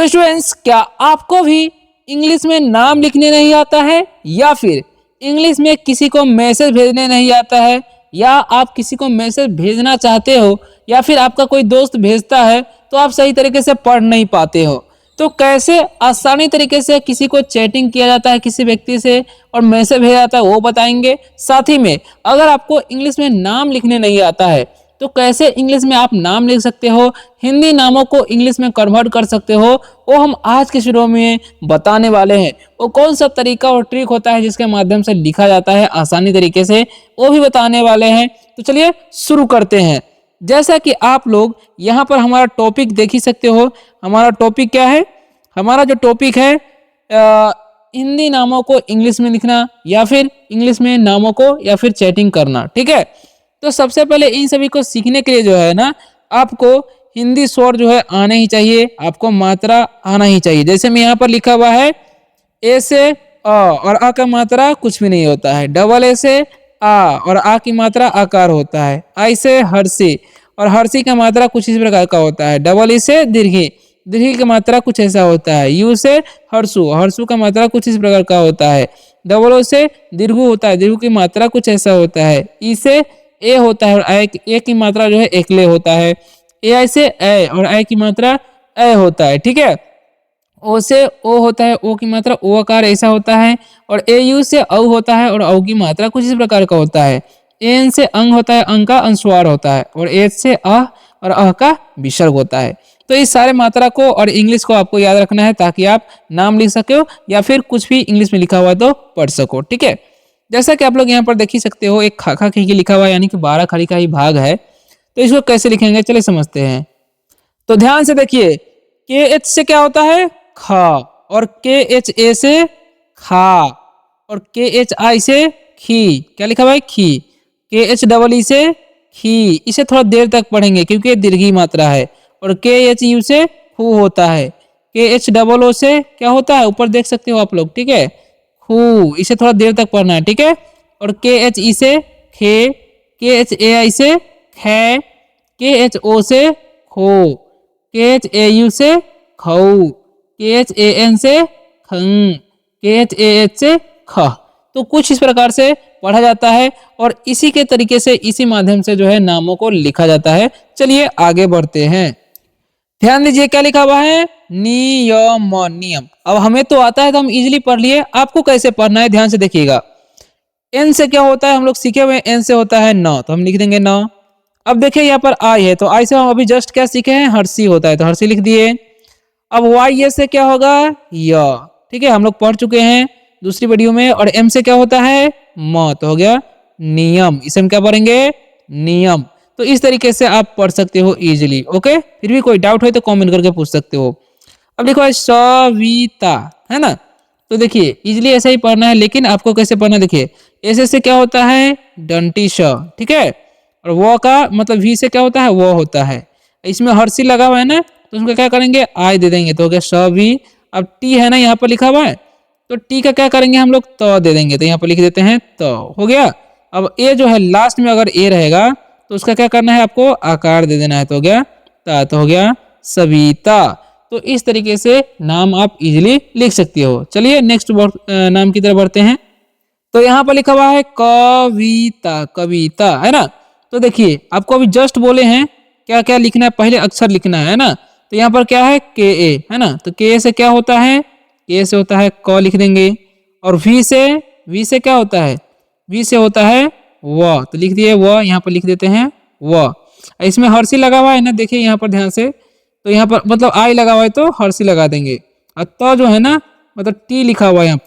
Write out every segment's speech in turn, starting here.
तो स्टूडेंट्स, क्या आपको भी इंग्लिश में नाम लिखने नहीं आता है, या फिर इंग्लिश में किसी को मैसेज भेजने नहीं आता है, या आप किसी को मैसेज भेजना चाहते हो, या फिर आपका कोई दोस्त भेजता है तो आप सही तरीके से पढ़ नहीं पाते हो? तो कैसे आसानी तरीके से किसी को चैटिंग किया जाता है किसी व्यक्ति से और मैसेज भेजा जाता है वो बताएंगे। साथ ही में अगर आपको इंग्लिश में नाम लिखने नहीं आता है तो कैसे इंग्लिश में आप नाम लिख सकते हो, हिंदी नामों को इंग्लिश में कन्वर्ट कर सकते हो, वो हम आज के वीडियो में बताने वाले हैं। वो कौन सा तरीका और ट्रिक होता है जिसके माध्यम से लिखा जाता है आसानी तरीके से, वो भी बताने वाले हैं। तो चलिए शुरू करते हैं। जैसा कि आप लोग यहाँ पर हमारा टॉपिक देख ही सकते हो। हमारा टॉपिक क्या है? हमारा जो टॉपिक है हिंदी नामों को इंग्लिश में लिखना, या फिर इंग्लिश में नामों को, या फिर चैटिंग करना। ठीक है, तो सबसे पहले इन सभी को सीखने के लिए जो है ना, आपको हिंदी स्वर जो है आने ही चाहिए, आपको मात्रा आना ही चाहिए। जैसे मैं यहाँ पर लिखा हुआ है ए से अ, और आ का मात्रा कुछ भी नहीं होता है। डबल ए से आ और आ की मात्रा आकार होता है। आई से हर्षी और हर्षी का मात्रा कुछ इस प्रकार का होता है। डबल ई से दीर्घी, दीर्घी की मात्रा कुछ ऐसा होता है। यू से हर्षु, हर्षु का मात्रा कुछ इस प्रकार का होता है। डबल ओ से दीर्घु होता है, दीर्घु की मात्रा कुछ ऐसा होता है। ई से ए होता है और ए की मात्रा जो है एकले होता है। ए आई से ए और आई की मात्रा ए होता है। ठीक है, ओ से ओ होता है, ओ की मात्रा ओ आकार ऐसा होता है। और ए यू से औ होता है और औ की मात्रा कुछ इस प्रकार का होता है। एन से अंग होता है, अंग का अनुस्वार होता है। और एच से अह और अह का विसर्ग होता है। तो इस सारे मात्रा को और इंग्लिश को आपको याद रखना है ताकि आप नाम लिख सको या फिर कुछ भी इंग्लिश में लिखा हुआ है तो पढ़ सको। ठीक है, जैसा कि आप लोग यहाँ पर देख ही सकते हो, एक खाखा खींची लिखा हुआ है, यानी कि 12 खड़ी का ही भाग है। तो इसको कैसे लिखेंगे चलिए समझते हैं। तो ध्यान से देखिए, के एच से क्या होता है? खा, और के एच ए से खा, और के एच आई से खी। क्या लिखा हुआ है? खी। के एच डबल ई से खी। इसे थोड़ा देर तक पढ़ेंगे क्योंकि ये दीर्घी मात्रा है। और के एच यू से खू होता है। के एच डबल ओ से क्या होता है? ऊपर देख सकते हो आप लोग। ठीक है, खू, इसे थोड़ा देर तक पढ़ना है। ठीक है, और के एच ई से खे, के एच ए आई से खे, के एच ओ से खो, के एच ए यू से खऊ, के एच ए एन से खंग, के एच ए एच से ख। तो कुछ इस प्रकार से पढ़ा जाता है और इसी के तरीके से, इसी माध्यम से जो है नामों को लिखा जाता है। चलिए आगे बढ़ते हैं। ध्यान दीजिए क्या लिखा हुआ है? नियम, नियम। अब हमें तो आता है तो हम इजीली पढ़ लिए, आपको कैसे पढ़ना है ध्यान से देखिएगा। एन से क्या होता है? हम लोग सीखे हुए, एन से होता है न, तो हम लिख देंगे न। अब देखिए यहाँ पर आई है, तो आई से हम अभी जस्ट क्या सीखे हैं? हर्षी होता है, तो हर्षी लिख दिए। अब वाई ये से क्या होगा? य। ठीक है, हम लोग पढ़ चुके हैं दूसरी वीडियो में। और एम से क्या होता है? म, तो हो गया नियम। इसे हम क्या पढ़ेंगे? नियम। तो इस तरीके से आप पढ़ सकते हो इजीली। ओके, फिर भी कोई डाउट हो तो कमेंट करके पूछ सकते हो। अब देखो सविता, है ना? तो देखिए इजीली ऐसा ही पढ़ना है, लेकिन आपको कैसे पढ़ना है देखिए। ऐसे से क्या होता है? डंटी श। ठीक है, और वो का मतलब वी से क्या होता है? वो होता है। इसमें हर्षी लगा हुआ है ना, तो उसको क्या करेंगे? आई दे देंगे, तो हो गया सवी। अब टी है ना यहाँ पर लिखा हुआ है, तो टी का क्या करेंगे हम लोग? त दे देंगे, तो यहाँ पर लिख देते हैं त, हो गया। अब ए जो है लास्ट में अगर ए रहेगा तो उसका क्या करना है? आपको आकार दे देना है, तो हो गया ता, तो हो गया सविता। तो इस तरीके से नाम आप इजीली लिख सकते हो। चलिए नेक्स्ट नाम की तरफ बढ़ते हैं। तो यहाँ पर लिखा हुआ है कविता, कविता, है ना? तो देखिए आपको अभी जस्ट बोले हैं क्या क्या लिखना है, पहले अक्षर लिखना है ना? तो यहाँ पर क्या है? के ए, है ना? तो के ए से क्या होता है? के से होता है क, लिख देंगे। और वी से क्या होता है? वी से होता है व, तो लिख दिए व, यहाँ पर लिख देते हैं व। इसमें हर्षी लगा हुआ है ना, देखिए यहाँ पर ध्यान से, तो यहाँ पर मतलब आई लगा हुआ है तो हर्षी लगा देंगे। और त जो है ना, मतलब टी लिखा हुआ है यहाँ,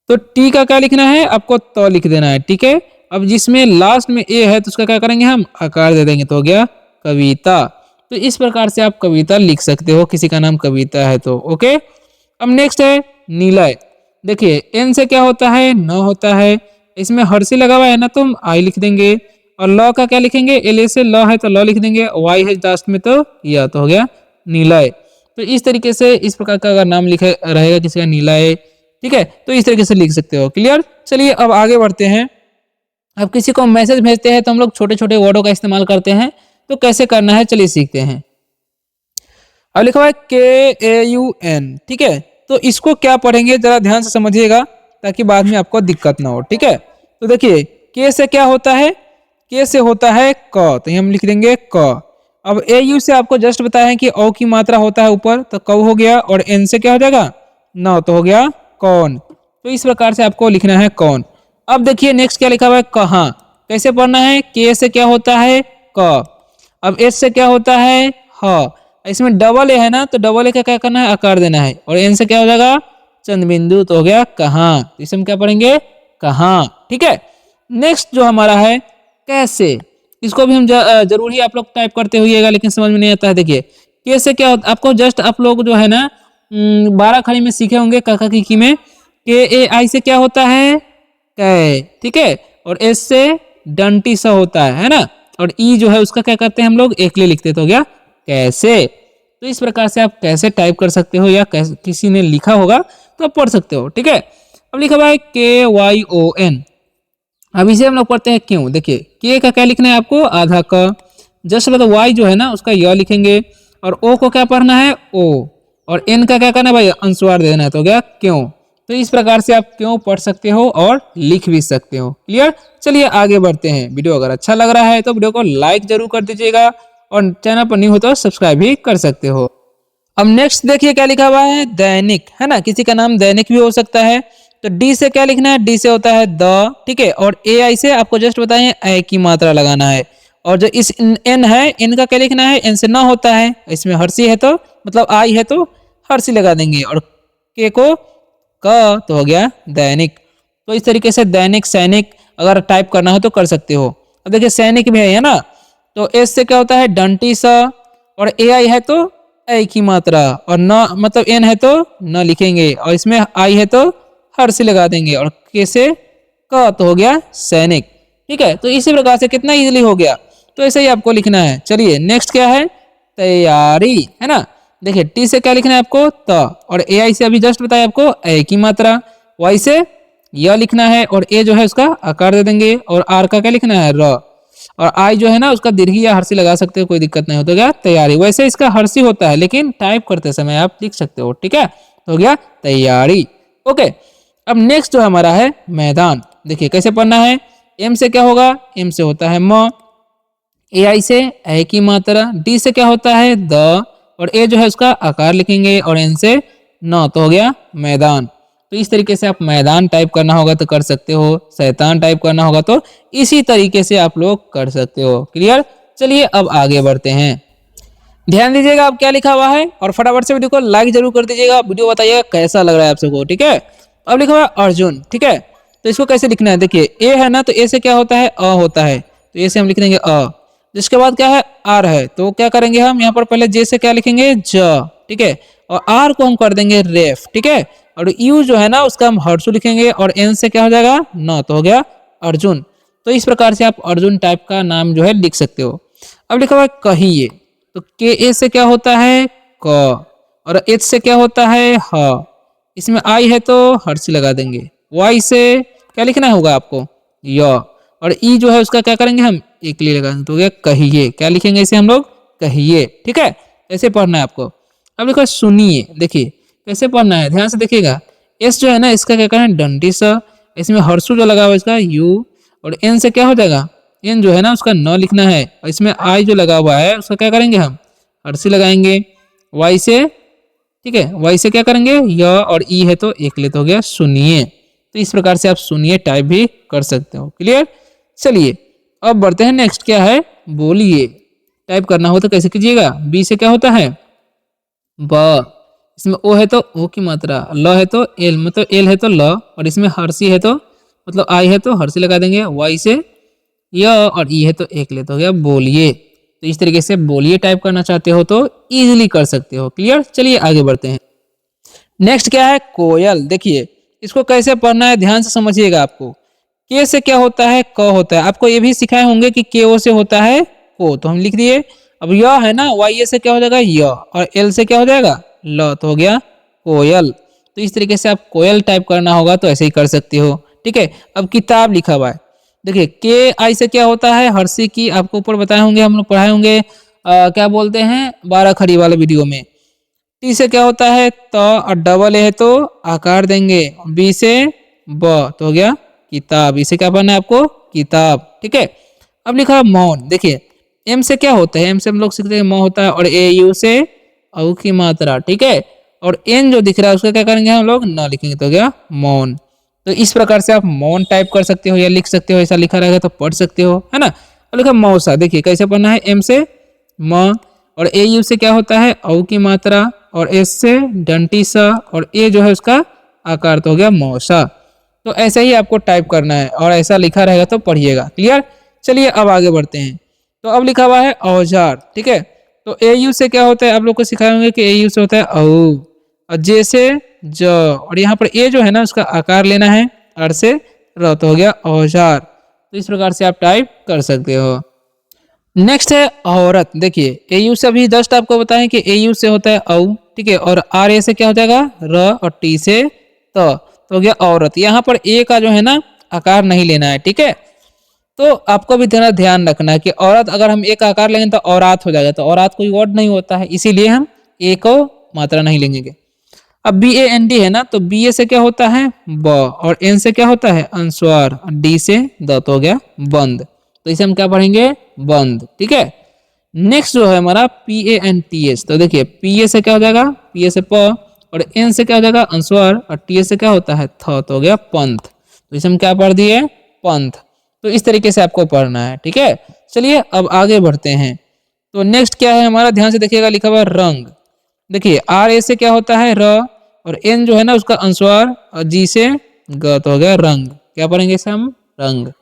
तो टी का क्या लिखना है? आपको त लिख देना है। ठीक है, अब जिसमें लास्ट में ए है तो उसका क्या करेंगे? हम आकार दे देंगे, तो हो गया कविता। तो इस प्रकार से आप कविता लिख सकते हो, किसी का नाम कविता है तो। ओके, अब नेक्स्ट है नीलय। देखिए एन से क्या होता है? न होता है। इसमें हर्षी लगा हुआ है ना, तो हम आई लिख देंगे। और ल का क्या लिखेंगे? एल ए से ल है तो ल लिख देंगे, वाई है लास्ट में तो या, तो हो गया नीलय। तो इस तरीके से इस प्रकार का अगर नाम लिखा रहेगा किसी का नीलय, ठीक है, तो इस तरीके से लिख सकते हो। क्लियर? चलिए अब आगे बढ़ते हैं। अब किसी को मैसेज भेजते हैं तो हम लोग छोटे छोटे वर्डों का इस्तेमाल करते हैं, तो कैसे करना है चलिए सीखते हैं। अब लिखा हुआ है KAUN, ठीक है। तो इसको क्या पढ़ेंगे जरा ध्यान से समझिएगा ताकि बाद में आपको दिक्कत ना हो, ठीक है। तो देखिए के से क्या होता है, के से होता है क, तो ये हम लिख देंगे क। अब AU से आपको जस्ट बताया है कि औ की मात्रा होता है ऊपर, तो कौ हो गया, और एन से क्या हो जाएगा, न, तो हो गया कौन। तो इस प्रकार से आपको लिखना है कौन। अब देखिए नेक्स्ट क्या लिखा हुआ है, कहाँ। कैसे पढ़ना है, के से क्या होता है क, अब एस से क्या होता है ह, इसमें डबल ए है ना, तो डबल ए का क्या करना है, आकार देना है, और एन से क्या हो जाएगा, चंद बिंदु, तो हो गया कहाँ। तो इसे हम क्या पढ़ेंगे, कहाँ, ठीक है। नेक्स्ट जो हमारा है कैसे, इसको भी हम जरूर ही आप लोग टाइप करते हुएगा, लेकिन समझ में नहीं आता है। देखिए कैसे क्या होता, आपको जस्ट आप लोग जो है ना 12 खड़ी में सीखे होंगे काका की में, KAI से क्या होता है कै, ठीक है, और एस से डंटी सा होता है ना, और ई जो है उसका क्या करते हैं हम लोग, एकले लिखते, तो हो गया कैसे। तो इस प्रकार से आप कैसे टाइप कर सकते हो, या किसी ने लिखा होगा तो आप पढ़ सकते हो, ठीक है। अब लिखा हुआ है KYON। अब इसे हम लोग पढ़ते हैं क्यों। देखिए के का क्या लिखना है आपको, आधा क, जस्ट मतलब वाई जो है ना उसका य लिखेंगे, और ओ को क्या पढ़ना है ओ, और एन का क्या करना है भाई, अनुस्वार दे देना है, तो हो गया क्यों। तो इस प्रकार से आप क्यों पढ़ सकते हो और लिख भी सकते हो। क्लियर, चलिए आगे बढ़ते हैं। वीडियो अगर अच्छा लग रहा है तो वीडियो को लाइक जरूर कर दीजिएगा, और चैनल पर न्यू हो तो सब्सक्राइब भी कर सकते हो। अब नेक्स्ट देखिए क्या लिखा हुआ है, दैनिक, है ना, किसी का नाम दैनिक भी हो सकता है। तो डी से क्या लिखना है, डी से होता है द, ठीक है, और AI से आपको जस्ट बताएं ए की मात्रा लगाना है, और जो इस एन है, एन का क्या लिखना है, एन से ना होता है, इसमें हर्षी है तो मतलब आई है तो हर्षी लगा देंगे, और के को क, तो हो गया दैनिक। तो इस तरीके से दैनिक, सैनिक अगर टाइप करना हो तो कर सकते हो। अब देखिए सैनिक भी है ना, तो एस से क्या होता है डंटी सा, और AI है तो ए की मात्रा, और न मतलब एन है तो न लिखेंगे, और इसमें आई है तो हर से लगा देंगे, और के से क, तो हो गया सैनिक, ठीक है। तो इसी प्रकार से कितना इजीली हो गया, तो ऐसे ही आपको लिखना है। चलिए नेक्स्ट क्या है, तैयारी, है ना। देखिए टी से क्या लिखना है आपको त, और AI से अभी जस्ट बताया आपको ए की मात्रा, वाई से य लिखना है, और ए जो है उसका आकार दे देंगे, और आर का क्या लिखना है र, और आई जो है ना उसका दीर्घी या हर्षी लगा सकते हो, कोई दिक्कत नहीं हो, तो क्या तैयारी। वैसे इसका हर्षी होता है लेकिन टाइप करते समय आप लिख सकते हो, ठीक है, तो हो गया तैयारी। ओके, अब नेक्स्ट जो हमारा है मैदान। देखिए कैसे पढ़ना है, एम से क्या होगा, एम से होता है म, AI से ए की मात्रा, डी से क्या होता है द, और ए जो है उसका आकार लिखेंगे, और एन से न, तो हो गया मैदान। तो इस तरीके से आप मैदान टाइप करना होगा तो कर सकते हो, शैतान टाइप करना होगा तो इसी तरीके से आप लोग कर सकते हो। क्लियर, चलिए अब आगे बढ़ते हैं। ध्यान दीजिएगा अब क्या लिखा हुआ है, और फटाफट से वीडियो को लाइक जरूर कर दीजिएगा, वीडियो बताइएगा कैसा लग रहा है आप सबको, ठीक है। अब लिखा हुआ है अर्जुन, ठीक है, तो इसको कैसे लिखना है, देखिए ए है ना, तो ए से क्या होता है अ होता है, तो ए से हम लिख देंगे अ। जिसके बाद क्या है आर है, तो क्या करेंगे हम यहाँ पर पहले जे से क्या लिखेंगे ज, ठीक है, और आर को हम कर देंगे रेफ, ठीक है, और यू जो है ना उसका हम हर्षु लिखेंगे, और एन से क्या हो जाएगा न, तो हो गया अर्जुन। तो इस प्रकार से आप अर्जुन टाइप का नाम जो है लिख सकते हो। अब लिखा हुआ है कहिए, तो के ए से क्या होता है क, और एच से क्या होता है ह, इसमें आई है तो हर्ष लगा देंगे, वाई से क्या लिखना होगा आपको य, और ई जो है उसका क्या करेंगे हम एक लिए लगा देंगे, तो हो गया कहिए। क्या लिखेंगे इसे हम लोग कहिए, ठीक है, ऐसे पढ़ना है आपको। अब लिखो सुनिए, देखिए कैसे पढ़ना है, ध्यान से देखिएगा। एस जो है ना इसका क्या करना है डंडी सा, इसमें हर्षु जो लगा हुआ है इसका यू, और एन से क्या हो जाएगा, एन जो है ना उसका न लिखना है, और इसमें आई जो लगा हुआ है उसका क्या करेंगे हम हर्षी लगाएंगे, वाई से, ठीक है, वाई से क्या करेंगे य, और ई है तो एक ले, तो हो गया सुनिए। तो इस प्रकार से आप सुनिए टाइप भी कर सकते हो। क्लियर, चलिए अब बढ़ते हैं। नेक्स्ट क्या है, बोलिए। टाइप करना हो तो कैसे कीजिएगा, बी से क्या होता है ब, इसमें ओ है तो ओ की मात्रा, ल है तो एल मतलब एल है तो ल, और इसमें हर्षी है तो मतलब आई है तो हर्षी लगा देंगे, वाई से य, और ई है तो एक ले, तो हो गया बोलिए। तो इस तरीके से बोलिए टाइप करना चाहते हो तो इजीली कर सकते हो। क्लियर, चलिए आगे बढ़ते हैं। नेक्स्ट क्या है कोयल। देखिए इसको कैसे पढ़ना है ध्यान से समझिएगा। आपको के से क्या होता है क होता है, आपको ये भी सिखाए होंगे कि के ओ से होता है को, तो हम लिख दिए। अब य है ना, वाई से क्या हो जाएगा य, और एल से क्या हो जाएगा ल, तो हो गया कोयल। तो इस तरीके से आप कोयल टाइप करना होगा तो ऐसे ही कर सकते हो, ठीक है। अब किताब लिखा हुआ है, देखिए के आई से क्या होता है हर्षी की, आपको ऊपर बताए होंगे, हम लोग पढ़ाए होंगे क्या बोलते हैं 12 खड़ी वाले वीडियो में। टी से क्या होता है त, और डबल ए है तो आकार देंगे, बी से ब तो हो गया किताब, इसे क्या पढ़ना है आपको किताब, ठीक है। अब लिखा मौन, देखिए एम से क्या होता है, एम से हम लोग सीखते हैं म होता है, और ए यू से औ की मात्रा, ठीक है, और एन जो दिख रहा है उसका क्या करेंगे हम लोग न लिखेंगे तो हो गया मौन। तो इस प्रकार से आप मौन टाइप कर सकते हो या लिख सकते हो, ऐसा लिखा रहेगा तो पढ़ सकते हो, है ना। अब लिखा मौसा, देखिए कैसे पढ़ना है, एम से म, और ए यू से क्या होता है औ की मात्रा, और एस से डंटी सा, और ए जो है उसका आकार तो हो गया मौसा। तो ऐसे ही आपको टाइप करना है और ऐसा लिखा रहेगा तो पढ़िएगा, क्लियर। चलिए अब आगे बढ़ते हैं। तो अब लिखा हुआ है औजार, ठीक है। तो ए यू से क्या होता है, आप लोग को सिखाए होंगे कि ए यू से होता है औ, और जे से ज, और यहाँ पर ए जो है ना उसका आकार लेना है, अर से र तो हो गया औजार। तो इस प्रकार से आप टाइप कर सकते हो। नेक्स्ट है औरत, देखिए ए यू से अभी जस्ट आपको बताएं कि ए यू से होता है औ, ठीक है, और आर ए से क्या हो जाएगा र, और टी से त तो हो गया औरत। यहाँ पर ए का जो है ना आकार नहीं लेना है, ठीक है। तो आपको भी थोड़ा ध्यान रखना है कि औरत अगर हम एक आकार लेंगे तो औरात हो जाएगा, तो औरात कोई वर्ड नहीं होता है, इसीलिए हम ए को मात्रा नहीं लेंगे। अब बी ए एन डी है ना, तो बी ए से क्या होता है ब, और एन से क्या होता है अनुस्वार, और डी से द तो हो गया बंद। तो इसे हम क्या पढ़ेंगे बंद, ठीक है। नेक्स्ट जो है हमारा P A N T S, तो देखिए पी ए से क्या हो जाएगा पी ए से प, और एन से क्या हो जाएगा अनुस्वार, और टी एस से क्या होता है थ तो हो गया पंथ। तो इसे हम क्या पढ़ दिए पंथ। तो इस तरीके से आपको पढ़ना है, ठीक है। चलिए अब आगे बढ़ते हैं। तो नेक्स्ट क्या है हमारा, ध्यान से देखिएगा, लिखा हुआ रंग। देखिए आर ए से क्या होता है र, और एन जो है ना उसका अनुस्वार, और जी से ग तो हो गया रंग। क्या पढ़ेंगे इसे हम रंग।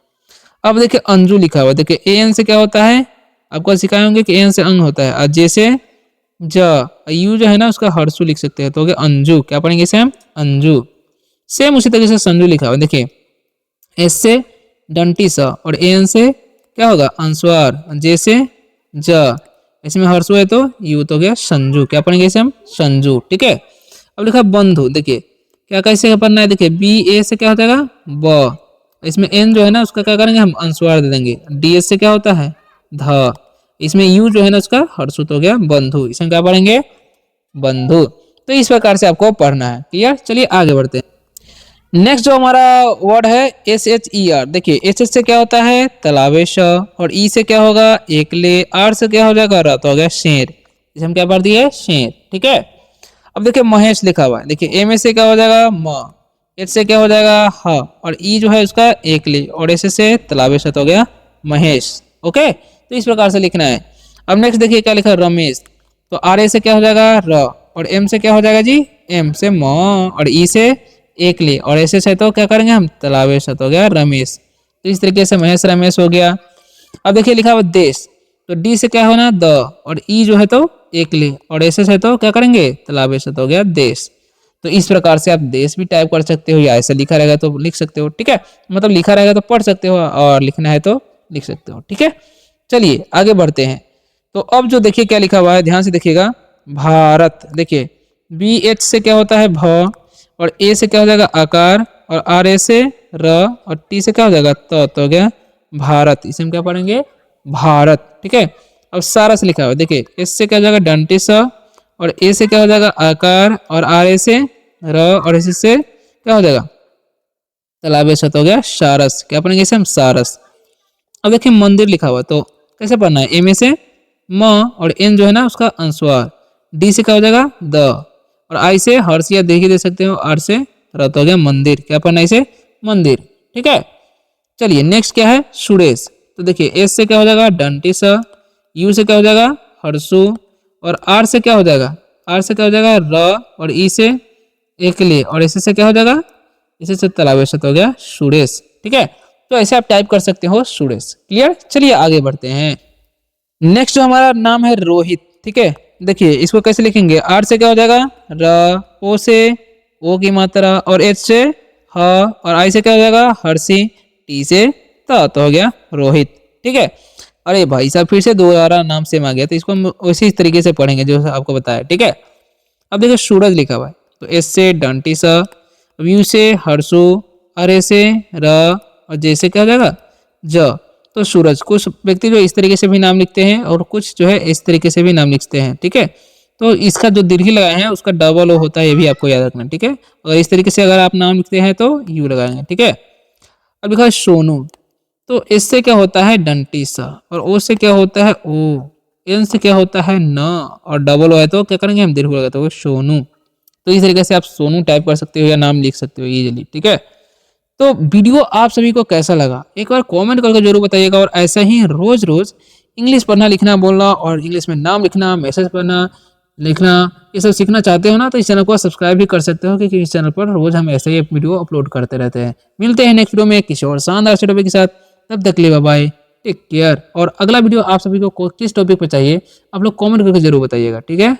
अब देखिए अंजू लिखा हुआ है, देखिए ए एन से क्या होता है, आपको सिखाए होंगे कि एन से अंग होता है, और जे से ज, यू जो है ना उसका हर्षु लिख सकते हैं तो हो गया अंजू। क्या पढ़ेंगे इसे हम अंजू। सेम उसी तरीके से संजू लिखा हुआ है, देखिए एस से डंटी सा, और एन से क्या होगा अनुस्वार, जे से ज, इसमें हर्षु है तो यू तो गया संजू। क्या पढ़ेंगे इसे हम संजू, ठीक है। अब लिखा बंधु, देखिए क्या कैसे पढ़ना है, देखिए बी ए से क्या हो जाएगा ब, इसमें एन जो है ना उसका क्या करेंगे हम अनुस्वार दे देंगे, डी एस से क्या होता है ध, इसमें यू जो है ना उसका हर्षु तो गया बंधु, इसमें क्या पढ़ेंगे बंधु। तो इस प्रकार से आपको पढ़ना है, क्लियर। चलिए आगे बढ़ते हैं। नेक्स्ट जो हमारा वर्ड है एस एच ई आर, देखिए एस एच से क्या होता है तलावेश, और ई से क्या होगा एकले, आर से क्या हो जाएगा र तो हो गया शेर, इसे हम क्या पढ़ दिए शेर, ठीक है। अब देखिए महेश लिखा हुआ है, देखिए एम ए से क्या हो जाएगा म, एच से क्या हो जाएगा ह, और ई जो है उसका एकले, और एस से तलावेश तो हो गया महेश, ओके। तो इस प्रकार से लिखना है। अब नेक्स्ट देखिए क्या लिखा रमेश, तो आर ए से क्या हो जाएगा र, और एम से क्या हो जाएगा जी एम से म, और ई से एकले, और ऐसे से तो क्या करेंगे हम तलावेश तो हो गया रमेश। तो इस तरीके से महेश रमेश हो गया। अब देखिए लिखा हुआ देश, तो डी से क्या होना द, और ई जो है तो एकले, और ऐसे से तो क्या करेंगे तलावेश तो हो गया देश। तो इस प्रकार से आप देश भी टाइप कर सकते हो, या ऐसे लिखा रहेगा तो लिख सकते हो, ठीक है। मतलब लिखा रहेगा तो पढ़ सकते हो, और लिखना है तो लिख सकते हो, ठीक है। चलिए आगे बढ़ते हैं। तो अब जो देखिए क्या लिखा हुआ है, ध्यान से देखिएगा भारत, देखिए बी एच से क्या होता है भ, और ए से क्या हो जाएगा आकार, और आर ए से र, और टी से क्या हो जाएगा त तो हो गया भारत, इसे हम क्या पढ़ेंगे भारत, ठीक है। अब सारा से लिखा हुआ है, देखिए एस से क्या हो जाएगा डंटी स, और ए से क्या हो जाएगा आकार, और आर ए से र, और इसी से क्या हो जाएगा तालाबे से तो हो गया सारस। क्या पढ़ेंगे इसे हम सारस। अब देखिए मंदिर लिखा हुआ, तो कैसे पढ़ना है, एम ए से म, और एन जो है ना उसका अनुस्वार, डी से क्या हो जाएगा द, और आई से हर्ष या देखिए दे सकते हो, आर से र तो हो गया मंदिर। क्या पढ़ना है इसे मंदिर, ठीक है। चलिए नेक्स्ट क्या है सुरेश, तो देखिए एस से क्या हो जाएगा डंटी स, यू से क्या हो जाएगा हर्षु, और आर से क्या हो जाएगा आर से क्या हो जाएगा र, और ई से एकले, और इसे से क्या हो जाएगा इसे से तालाबे से तो हो गया सुरेश, ठीक है। तो ऐसे आप टाइप कर सकते हो सुरेश, क्लियर। चलिए आगे बढ़ते हैं। नेक्स्ट जो हमारा नाम है रोहित, ठीक है। देखिए इसको कैसे लिखेंगे, आर से क्या हो जाएगा र, ओ से ओ की मात्रा, और एच से ह, और आई से क्या हो जाएगा हर्षी, टी से त तो हो गया रोहित, ठीक है। अरे भाई साहब फिर से दोबारा नाम सेम आ गया, तो इसको हम उसी तरीके से पढ़ेंगे जो आपको बताया, ठीक है। अब देखिए सूरज लिखा हुआ है, तो एस से डंटी स, यू से हर्षु, आर ए से र, और जे से क्या हो जाएगा ज, तो सूरज। कुछ व्यक्ति जो इस तरीके से भी नाम लिखते हैं, और कुछ जो है इस तरीके से भी नाम लिखते हैं, ठीक है। तो इसका जो दीर्घ लगाए हैं उसका डबल ओ होता है, ये भी आपको याद रखना, ठीक है। अगर इस तरीके से अगर आप नाम लिखते हैं तो यू लगाएंगे, ठीक है। अब लिखा है सोनू, तो इससे क्या होता है डंटी सा, और ओ से क्या होता है ओ, एन से क्या होता है न, और डबल ओ है तो क्या करेंगे हम दीर्घ लगाते हो सोनू। तो इस तरीके से आप सोनू टाइप कर सकते हो या नाम लिख सकते हो इजीली, ठीक है। तो वीडियो आप सभी को कैसा लगा एक बार कमेंट करके जरूर बताइएगा, और ऐसा ही रोज रोज इंग्लिश पढ़ना लिखना बोलना और इंग्लिश में नाम लिखना, मैसेज पढ़ना लिखना, ये सब सीखना चाहते हो ना, तो इस चैनल को सब्सक्राइब भी कर सकते हो, क्योंकि इस चैनल पर रोज हम ऐसे ही वीडियो अपलोड करते रहते हैं। मिलते हैं नेक्स्ट वीडियो में किसी और शानदार से टॉपिक के साथ, तब तक के लिए बाय बाय, टेक केयर। और अगला वीडियो आप सभी को किस टॉपिक पर चाहिए आप लोग कमेंट करके जरूर बताइएगा, ठीक है।